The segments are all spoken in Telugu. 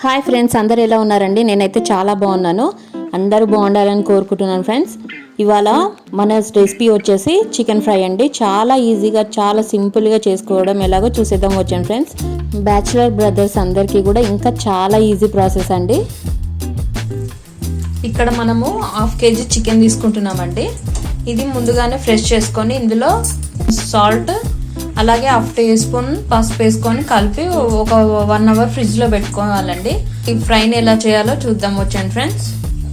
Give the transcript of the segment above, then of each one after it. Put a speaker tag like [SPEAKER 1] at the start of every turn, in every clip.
[SPEAKER 1] హాయ్ ఫ్రెండ్స్, అందరు ఎలా ఉన్నారండి? నేనైతే చాలా బాగున్నాను. అందరూ బాగుండాలని కోరుకుంటున్నాను ఫ్రెండ్స్. ఇవాళ మన రెసిపీ వచ్చేసి చికెన్ ఫ్రై అండి. చాలా ఈజీగా, చాలా సింపుల్గా చేసుకోవడం ఎలాగో చూసేద్దాం వచ్చాను ఫ్రెండ్స్. బ్యాచిలర్ బ్రదర్స్ అందరికీ కూడా ఇంకా చాలా ఈజీ ప్రాసెస్ అండి. ఇక్కడ మనము 1/2 kg చికెన్ తీసుకుంటున్నామండి. ఇది ముందుగానే ఫ్రెష్ చేసుకొని ఇందులో సాల్ట్ అలాగే 1/2 teaspoon పసుపు వేసుకొని కలిపి ఒక 1 hour ఫ్రిడ్జ్లో పెట్టుకోవాలండి. ఈ ఫ్రైని ఎలా చేయాలో చూద్దాం వచ్చాను ఫ్రెండ్స్.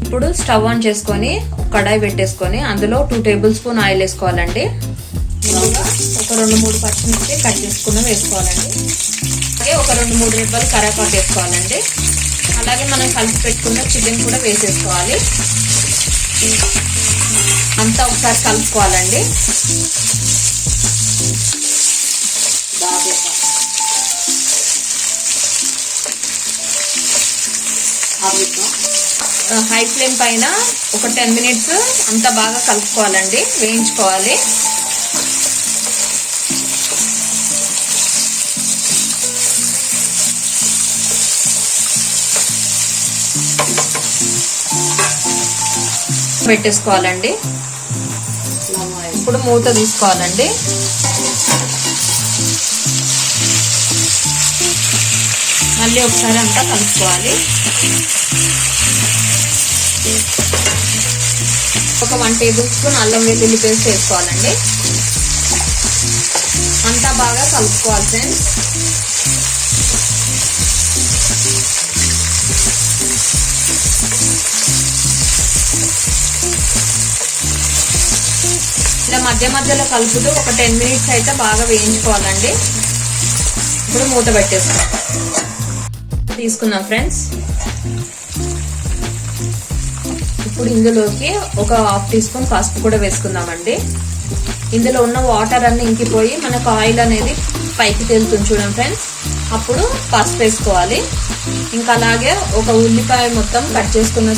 [SPEAKER 1] ఇప్పుడు స్టవ్ ఆన్ చేసుకొని కడాయి పెట్టేసుకొని అందులో 2 tablespoon ఆయిల్ వేసుకోవాలండి. ముందుగా ఒక 2-3 పచ్చిమిర్చి కట్ చేసుకుని వేసుకోవాలండి. అలాగే ఒక 2-3 రెబ్బలు కరివేపాకు వేసుకోవాలండి. అలాగే మనం కలిపి పెట్టుకున్న చికెన్ కూడా వేసేసుకోవాలి. అంతా ఒకసారి కలుపుకోవాలండి. హై ఫ్లేమ్ పైన ఒక 10 minutes అంతా బాగా కలుపుకోవాలండి, వేయించుకోవాలి. పెట్టేసుకోవాలండి. ఇప్పుడు మూత తీసుకోవాలండి. మళ్ళీ ఒకసారి అంతా కలుపుకోవాలి. ఒక 1 tablespoon అల్లం వెల్లుల్లి పేస్ట్ వేసుకోవాలండి. అంతా బాగా కలుపుకోవాలి ఫ్రెండ్స్. ఇలా మధ్య మధ్యలో కలుపుతూ ఒక 10 minutes అయితే బాగా వేయించుకోవాలండి. ఇప్పుడు మూత తీసుకుందాం ఫ్రెండ్స్. ఇప్పుడు ఇందులోకి ఒక 1/2 teaspoon పసుపు కూడా వేసుకుందామండి. ఇందులో ఉన్న వాటర్ అన్ని ఇంకిపోయి మనకు ఆయిల్ అనేది పైకి తేలుతుంది చూడండి ఫ్రెండ్స్. అప్పుడు పసుపు వేసుకోవాలి. ఇంకా అలాగే ఒక ఉల్లిపాయ మొత్తం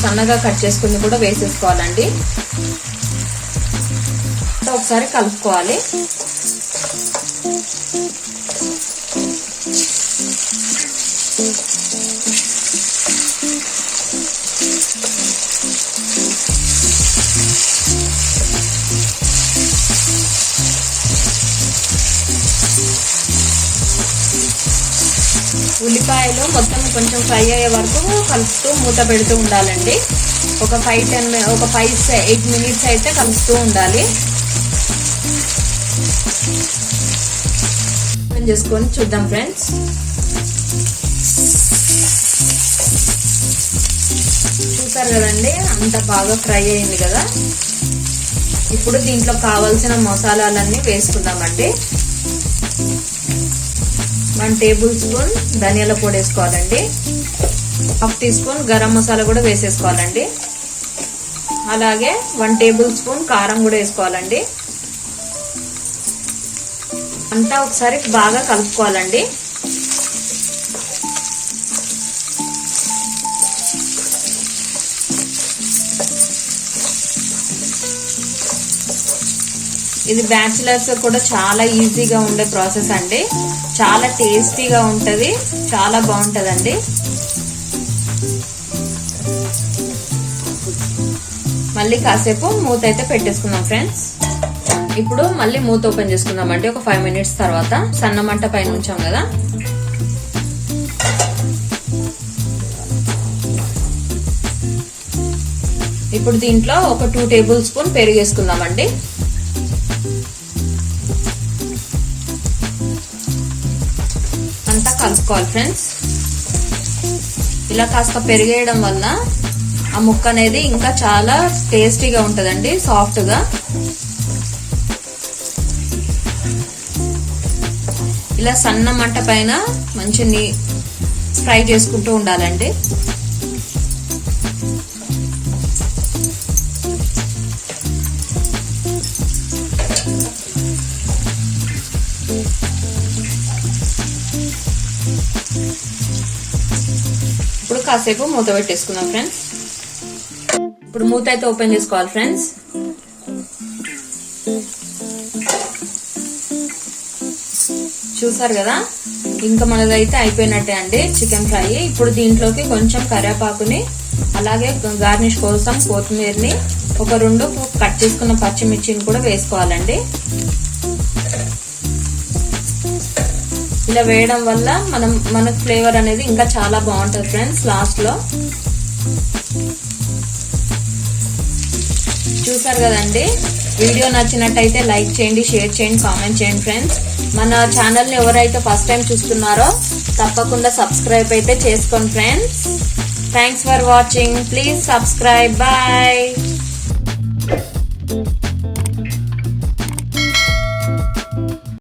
[SPEAKER 1] సన్నగా కట్ చేసుకుని కూడా వేసేసుకోవాలండి. ఒకసారి కలుపుకోవాలి. ఉల్లిపాయలు మొత్తం కొంచెం ఫ్రై అయ్యే వరకు కలుపుతూ మూత పెడుతూ ఉండాలండి. ఒక 5-8 minutes అయితే కలుపుతూ ఉండాలి. చేసుకొని చూద్దాం ఫ్రెండ్స్. చూసారు కదండి, అంత బాగా ఫ్రై అయింది కదా. ఇప్పుడు దీంట్లో కావాల్సిన మసాలాలన్నీ వేసుకుందామండి. 1 tablespoon ధనియాల పొడి వేసుకోవాలండి. 1/2 teaspoon గరం మసాలా కూడా వేసేసుకోవాలండి. అలాగే 1 tablespoon కారం కూడా వేసుకోవాలండి. అంతా ఒకసారి బాగా కలుపుకోవాలండి. ఇది బ్యాచిలర్స్ కూడా చాలా ఈజీగా ఉండే ప్రాసెస్ అండి. చాలా టేస్టీగా ఉంటది, చాలా బాగుంటదండి. మళ్ళీ కాసేపు మూత అయితే పెట్టేసుకుందాం ఫ్రెండ్స్. ఇప్పుడు మళ్ళీ మూత ఓపెన్ చేసుకుందామండి. ఒక 5 minutes తర్వాత సన్న మంట పైన ఉంచాం కదా. ఇప్పుడు దీంట్లో ఒక 2 tablespoon పెరుగు వేసుకుందామండి. అంతా కలుపుకోవాలి ఫ్రెండ్స్. ఇలా కాస్త పెరిగేయడం వల్ల ఆ ముక్క అనేది ఇంకా చాలా టేస్టీగా ఉంటుందండి, సాఫ్ట్గా. ఇలా సన్న మంట పైన మంచి ఫ్రై చేసుకుంటూ ఉండాలండి. ఇప్పుడు కాసేపు మూత పెట్టేసుకుందాం ఫ్రెండ్స్. ఇప్పుడు మూత అయితే ఓపెన్ చేసుకోవాలి ఫ్రెండ్స్. చూసారు కదా, ఇంకా మనదైతే అయిపోయినట్టే అండి చికెన్ ఫ్రై. ఇప్పుడు దీంట్లోకి కొంచెం కరివేపాకుని అలాగే గార్నిష్ కోసం కొత్తిమీరని ఒక 2 కట్ చేసుకున్న పచ్చిమిర్చిని కూడా వేసుకోవాలండి. ఇలా వేయడం వల్ల మనకు ఫ్లేవర్ అనేది ఇంకా చాలా బాగుంటుంది ఫ్రెండ్స్. లాస్ట్ లో చూసారు కదండి. వీడియో నచ్చినట్టయితే లైక్ చేయండి, షేర్ చేయండి, కామెంట్ చేయండి ఫ్రెండ్స్. మన ఛానల్ని ఎవరైతే ఫస్ట్ టైం చూస్తున్నారో తప్పకుండా సబ్స్క్రైబ్ అయితే చేసుకోండి friends. Thanks for watching. Please subscribe. Bye.